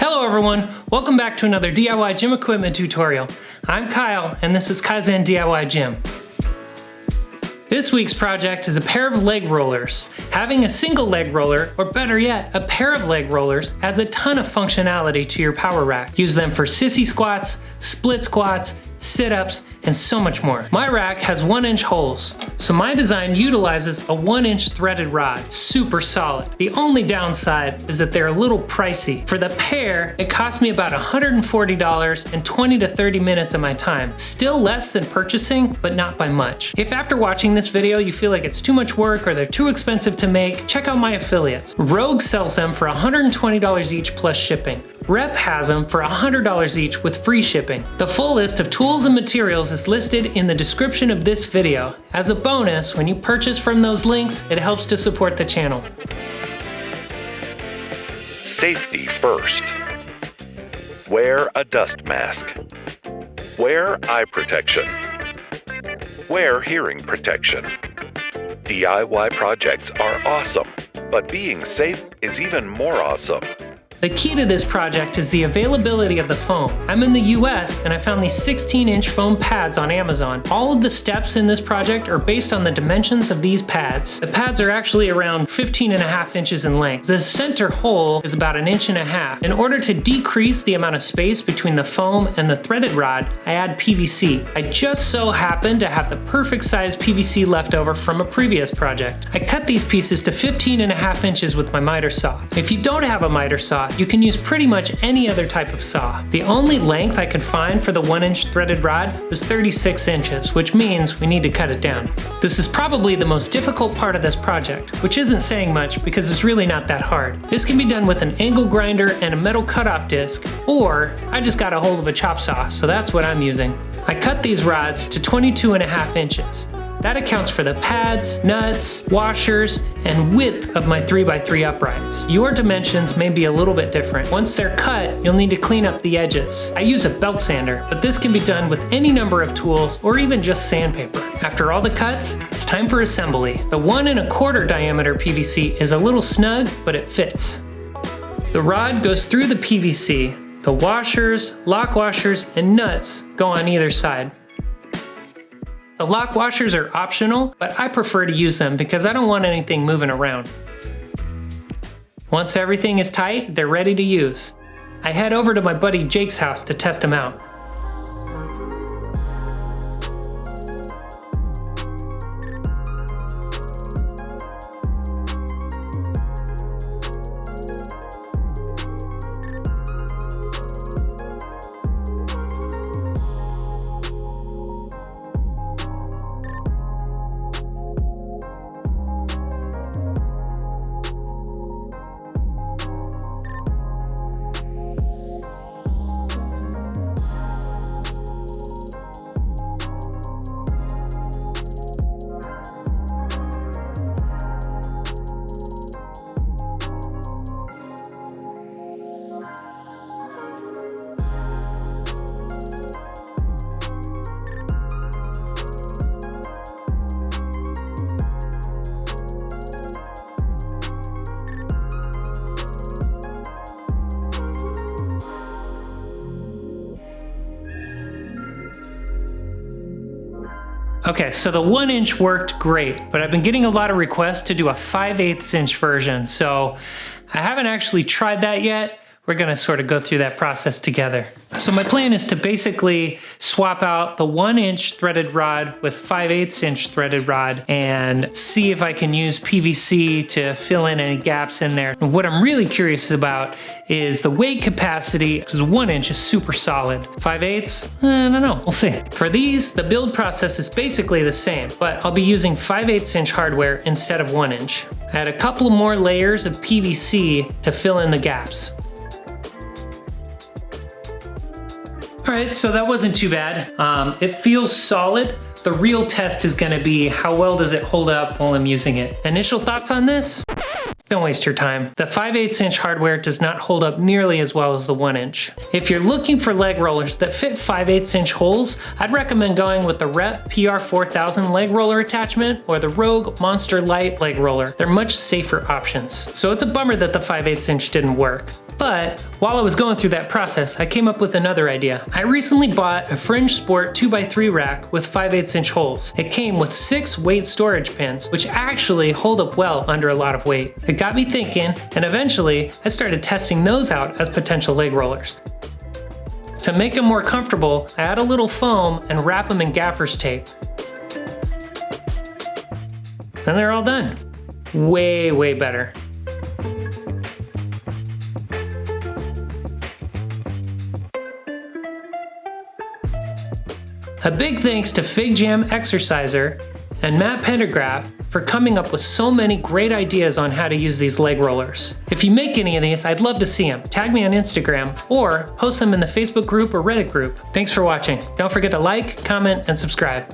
Hello everyone, welcome back to another DIY gym equipment tutorial. I'm Kyle and this is Kaizen DIY Gym. This week's project is a pair of leg rollers. Having a single leg roller, or better yet, a pair of leg rollers, adds a ton of functionality to your power rack. Use them for sissy squats, split squats, sit-ups, and so much more. My rack has 1-inch holes, so my design utilizes a 1-inch threaded rod, super solid. The only downside is that they're a little pricey. For the pair, it cost me about $140 and 20 to 30 minutes of my time. Still less than purchasing, but not by much. If after watching this video you feel like it's too much work or they're too expensive to make, check out my affiliates. Rogue sells them for $120 each plus shipping. Rep has them for $100 each with free shipping. The full list of tools and materials is listed in the description of this video. As a bonus, when you purchase from those links, it helps to support the channel. Safety first. Wear a dust mask. Wear eye protection. Wear hearing protection. DIY projects are awesome, but being safe is even more awesome. The key to this project is the availability of the foam. I'm in the US and I found these 16-inch foam pads on Amazon. All of the steps in this project are based on the dimensions of these pads. The pads are actually around 15.5 inches in length. The center hole is about 1.5 inches. In order to decrease the amount of space between the foam and the threaded rod, I add PVC. I just so happen to have the perfect size PVC left over from a previous project. I cut these pieces to 15.5 inches with my miter saw. If you don't have a miter saw, you can use pretty much any other type of saw. The only length I could find for the 1-inch threaded rod was 36 inches, which means we need to cut it down. This is probably the most difficult part of this project, which isn't saying much because it's really not that hard. This can be done with an angle grinder and a metal cutoff disc, or I just got a hold of a chop saw, so that's what I'm using. I cut these rods to 22.5 inches. That accounts for the pads, nuts, washers, and width of my 3x3 uprights. Your dimensions may be a little bit different. Once they're cut, you'll need to clean up the edges. I use a belt sander, but this can be done with any number of tools or even just sandpaper. After all the cuts, it's time for assembly. The 1.25 diameter PVC is a little snug, but it fits. The rod goes through the PVC. The washers, lock washers, and nuts go on either side. The lock washers are optional, but I prefer to use them because I don't want anything moving around. Once everything is tight, they're ready to use. I head over to my buddy Jake's house to test them out. Okay, so the 1-inch worked great, but I've been getting a lot of requests to do a 5/8 inch version, so I haven't actually tried that yet. We're gonna sort of go through that process together. So my plan is to basically swap out the 1-inch threaded rod with 5/8 inch threaded rod and see if I can use PVC to fill in any gaps in there. And what I'm really curious about is the weight capacity, because 1 inch is super solid. 5/8, I don't know, we'll see. For these, the build process is basically the same, but I'll be using 5/8 inch hardware instead of 1 inch. I had a couple more layers of PVC to fill in the gaps. All right, so that wasn't too bad. It feels solid. The real test is gonna be how well does it hold up while I'm using it. Initial thoughts on this? Don't waste your time. The 5/8 inch hardware does not hold up nearly as well as the 1 inch. If you're looking for leg rollers that fit 5/8 inch holes, I'd recommend going with the Rep PR4000 leg roller attachment or the Rogue Monster Light leg roller. They're much safer options. So it's a bummer that the 5/8 inch didn't work. But while I was going through that process, I came up with another idea. I recently bought a Fringe Sport 2x3 rack with 5/8 inch holes. It came with 6 weight storage pins, which actually hold up well under a lot of weight. It got me thinking, and eventually I started testing those out as potential leg rollers. To make them more comfortable, I add a little foam and wrap them in gaffer's tape. And they're all done. Way better. A big thanks to FigJam Exerciser and Matt Pendergraph for coming up with so many great ideas on how to use these leg rollers. If you make any of these, I'd love to see them. Tag me on Instagram or post them in the Facebook group or Reddit group. Thanks for watching. Don't forget to like, comment, and subscribe.